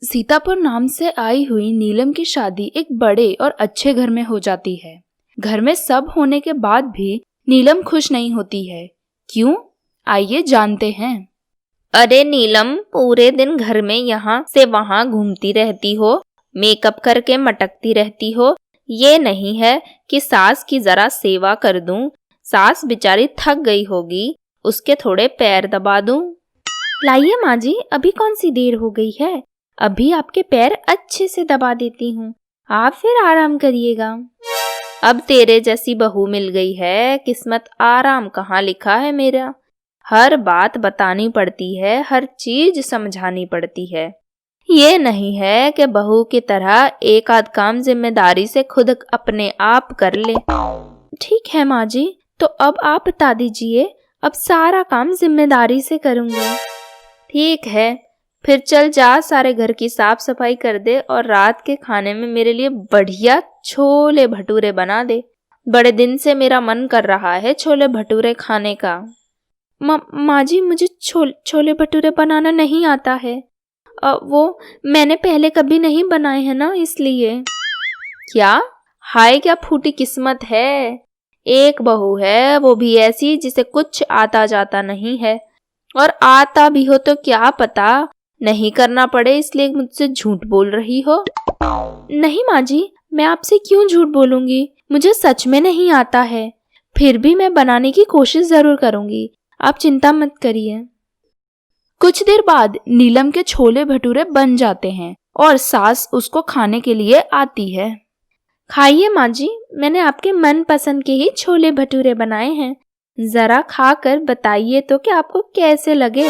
सीतापुर नाम से आई हुई नीलम की शादी एक बड़े और अच्छे घर में हो जाती है। घर में सब होने के बाद भी नीलम खुश नहीं होती है। क्यों? आइए जानते हैं। अरे नीलम, पूरे दिन घर में यहाँ से वहाँ घूमती रहती हो, मेकअप करके मटकती रहती हो। ये नहीं है कि सास की जरा सेवा कर दूं। सास बेचारी थक गई होगी, उसके थोड़े पैर दबा दूं। लाइए माँ जी, अभी कौन सी देर हो गई है, अभी आपके पैर अच्छे से दबा देती हूँ, आप फिर आराम करिएगा। अब तेरे जैसी बहू मिल गई है, किस्मत आराम कहाँ लिखा है मेरा। हर बात बतानी पड़ती है, हर चीज समझानी पड़ती है। ये नहीं है कि बहू की तरह एक आध काम जिम्मेदारी से खुद अपने आप कर ले। ठीक है माँ जी, तो अब आप बता दीजिए, अब सारा काम जिम्मेदारी से करूँगी। ठीक है, फिर चल जा, सारे घर की साफ सफाई कर दे और रात के खाने में मेरे लिए बढ़िया छोले भटूरे बना दे। बड़े दिन से मेरा मन कर रहा है छोले भटूरे खाने का। माँ जी, मुझे छोले भटूरे बनाना नहीं आता है। वो मैंने पहले कभी नहीं बनाए हैं ना, इसलिए। क्या? हाय क्या फूटी किस्मत है। एक बहू है, वो भी ऐसी जिसे कुछ आता जाता नहीं है। और आता भी हो तो क्या पता नहीं करना पड़े, इसलिए मुझसे झूठ बोल रही हो। नहीं माँ जी, मैं आपसे क्यों झूठ बोलूँगी, मुझे सच में नहीं आता है। फिर भी मैं बनाने की कोशिश जरूर करूँगी, आप चिंता मत करिए। कुछ देर बाद नीलम के छोले भटूरे बन जाते हैं और सास उसको खाने के लिए आती है। खाइए माँ जी, मैंने आपके मन पसंद के ही छोले भटूरे बनाए हैं, जरा खाकर बताइए तो कि आपको कैसे लगे।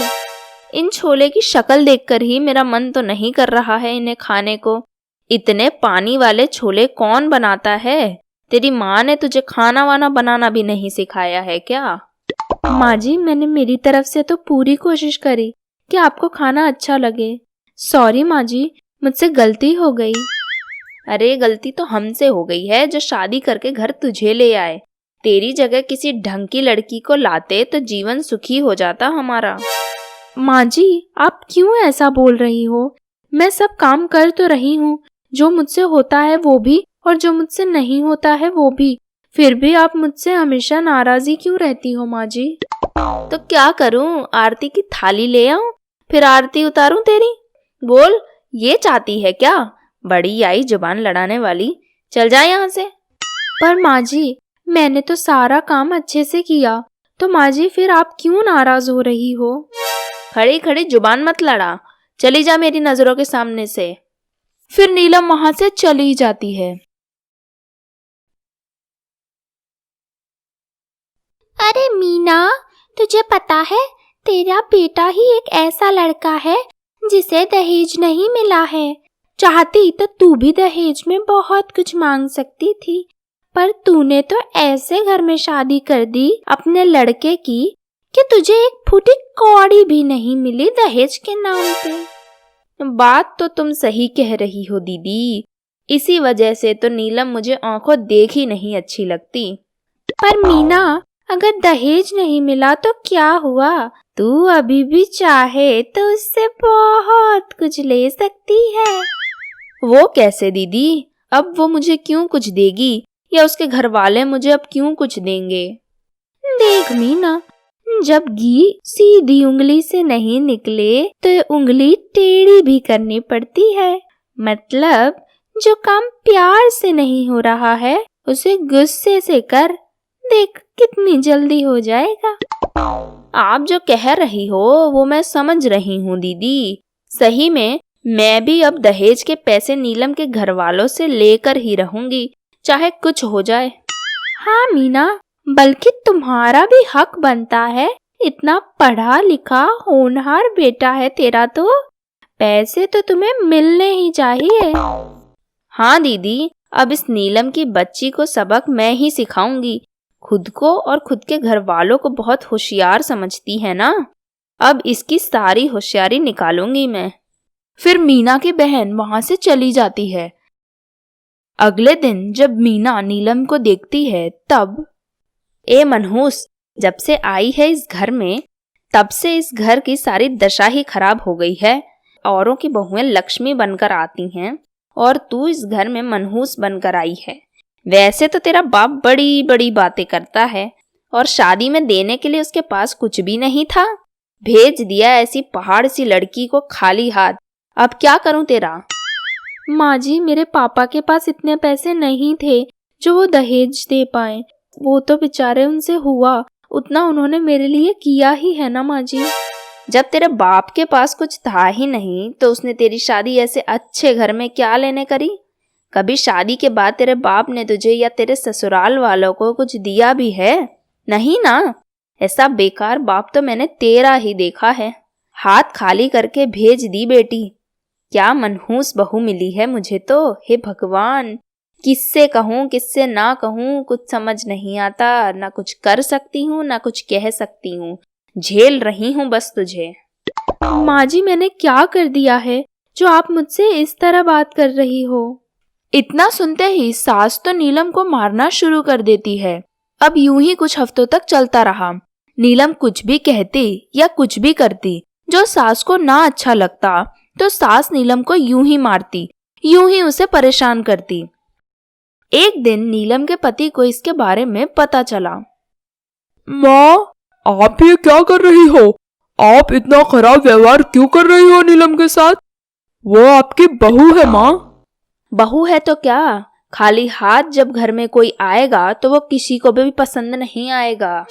इन छोले की शक्ल देखकर ही मेरा मन तो नहीं कर रहा है इन्हें खाने को। इतने पानी वाले छोले कौन बनाता है? तेरी माँ ने तुझे खाना वाना बनाना भी नहीं सिखाया है क्या? माँ जी, मैंने मेरी तरफ से तो पूरी कोशिश करी कि आपको खाना अच्छा लगे। सॉरी माँ जी, मुझसे गलती हो गई। अरे गलती तो हमसे हो गई है जो शादी करके घर तुझे ले आए। तेरी जगह किसी ढंग की लड़की को लाते तो जीवन सुखी हो जाता हमारा। माँ जी, आप क्यों ऐसा बोल रही हो? मैं सब काम कर तो रही हूँ, जो मुझसे होता है वो भी और जो मुझसे नहीं होता है वो भी। फिर भी आप मुझसे हमेशा नाराजी क्यों रहती हो माँ जी? तो क्या करूँ, आरती की थाली ले आऊं, फिर आरती उतारूं तेरी? बोल, ये चाहती है क्या? बड़ी आई जुबान लड़ाने वाली, चल जा यहाँ से। पर माँ जी, मैंने तो सारा काम अच्छे से किया, तो माँ जी फिर आप क्यों नाराज हो रही हो? खड़ी खड़ी जुबान मत लड़ा, चली जा मेरी नजरों के सामने से। फिर नीलम वहां से चली जाती है। अरे मीना, तुझे पता है तेरा बेटा ही एक ऐसा लड़का है जिसे दहेज नहीं मिला है। चाहती तो तू भी दहेज में बहुत कुछ मांग सकती थी, पर तूने तो ऐसे घर में शादी कर दी अपने लड़के की कि तुझे एक फूटी कौड़ी भी नहीं मिली दहेज के नाम पे। बात तो तुम सही कह रही हो दीदी, इसी वजह से तो नीलम मुझे आंखों देख ही नहीं अच्छी लगती। पर मीना, अगर दहेज नहीं मिला तो क्या हुआ, तू अभी भी चाहे तो उससे बहुत कुछ ले सकती है। वो कैसे दीदी? अब वो मुझे क्यों कुछ देगी, या उसके घर वाले मुझे अब क्यों कुछ देंगे? देख मीना, जब घी सीधी उंगली से नहीं निकले तो उंगली टेढ़ी भी करनी पड़ती है। मतलब जो काम प्यार से नहीं हो रहा है उसे गुस्से से कर, देख कितनी जल्दी हो जाएगा। आप जो कह रही हो वो मैं समझ रही हूँ दीदी। सही में मैं भी अब दहेज के पैसे नीलम के घर वालों से लेकर ही रहूंगी, चाहे कुछ हो जाए। हाँ मीना, बल्कि तुम्हारा भी हक बनता है, इतना पढ़ा लिखा होनहार बेटा है तेरा, तो पैसे तो तुम्हें मिलने ही चाहिए। हाँ दीदी, अब इस नीलम की बच्ची को सबक मैं ही सिखाऊंगी। खुद को और खुद के घर वालों को बहुत होशियार समझती है ना, अब इसकी सारी होशियारी निकालूंगी मैं। फिर मीना की बहन वहां से चली जाती है। अगले दिन जब मीना नीलम को देखती है तब, ए मनहूस, जब से आई है इस घर में तब से इस घर की सारी दशा ही खराब हो गई है। औरों की बहुएं लक्ष्मी बनकर आती हैं और तू इस घर में मनहूस बनकर आई है। वैसे तो तेरा बाप बड़ी बड़ी बातें करता है और शादी में देने के लिए उसके पास कुछ भी नहीं था। भेज दिया ऐसी पहाड़ सी लड़की को खाली हाथ। अब क्या करूं तेरा? माँ जी, मेरे पापा के पास इतने पैसे नहीं थे जो वो दहेज दे पाए। वो तो बेचारे, उनसे हुआ उतना उन्होंने मेरे लिए किया ही है ना माँ जी। जब तेरे बाप के पास कुछ था ही नहीं तो उसने तेरी शादी ऐसे अच्छे घर में क्या लेने करी? कभी शादी के बाद तेरे बाप ने तुझे या तेरे ससुराल वालों को कुछ दिया भी है? नहीं ना। ऐसा बेकार बाप तो मैंने तेरा ही देखा है। हाथ खाली करके भेज दी बेटी। क्या मनहूस बहू मिली है मुझे तो। हे भगवान, किससे कहूँ किससे ना कहूँ, कुछ समझ नहीं आता। ना कुछ कर सकती हूँ ना कुछ कह सकती हूँ। झेल रही हूँ बस तुझे। माँ जी, मैंने क्या कर दिया है जो आप मुझसे इस तरह बात कर रही हो? इतना सुनते ही सास तो नीलम को मारना शुरू कर देती है। अब यूं ही कुछ हफ्तों तक चलता रहा। नीलम कुछ भी कहती या कुछ भी करती जो सास को ना अच्छा लगता तो सास नीलम को यूं ही मारती, यूं ही उसे परेशान करती। एक दिन नीलम के पति को इसके बारे में पता चला। माँ, आप ये क्या कर रही हो? आप इतना खराब व्यवहार क्यों कर रही हो नीलम के साथ? वो आपकी बहू है माँ। बहू है तो क्या, खाली हाथ जब घर में कोई आएगा तो वो किसी को भी पसंद नहीं आएगा।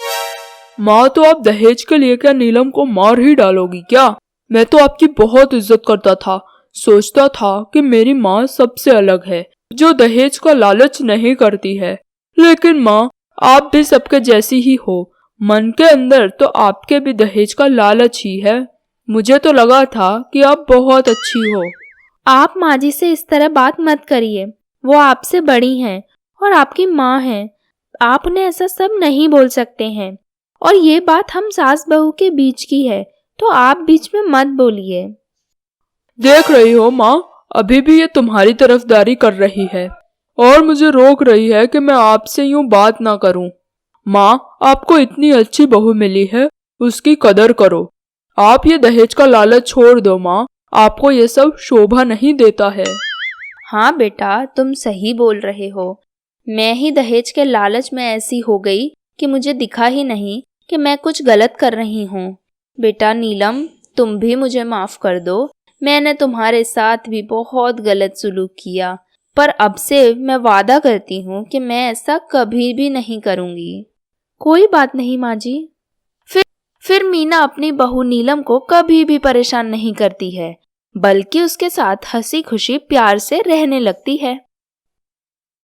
माँ, तो आप दहेज के लिए क्या नीलम को मार ही डालोगी क्या? मैं तो आपकी बहुत इज्जत करता था। सोचता था कि मेरी माँ सबसे अलग है, जो दहेज का लालच नहीं करती है। लेकिन माँ, आप भी सबके जैसी ही हो। मन के अंदर तो आपके भी दहेज का लालच ही है। मुझे तो लगा था कि आप बहुत अच्छी हो। आप माँ जी से इस तरह बात मत करिए। वो आपसे बड़ी हैं और आपकी माँ हैं। आप उन्हें ऐसा सब नहीं बोल सकते हैं। और ये बात हम सास बहू के बीच की है, तो आप बीच में मत बोलिए। देख रही हो माँ, अभी भी ये तुम्हारी तरफदारी कर रही है और मुझे रोक रही है कि मैं आपसे यूं बात ना करूं। माँ, आपको इतनी अच्छी बहू मिली है, उसकी कदर करो। आप ये दहेज का लालच छोड़ दो माँ, आपको ये सब शोभा नहीं देता है। हाँ बेटा, तुम सही बोल रहे हो। मैं ही दहेज के लालच में ऐसी हो गई कि मुझे दिखा ही नहीं कि मैं कुछ गलत कर रही हूँ। बेटा नीलम, तुम भी मुझे माफ कर दो। मैंने तुम्हारे साथ भी बहुत गलत सुलूक किया, पर अब से मैं वादा करती हूँ कि मैं ऐसा कभी भी नहीं करूँगी। कोई बात नहीं माँ जी। फिर मीना अपनी बहू नीलम को कभी भी परेशान नहीं करती है, बल्कि उसके साथ हंसी खुशी प्यार से रहने लगती है।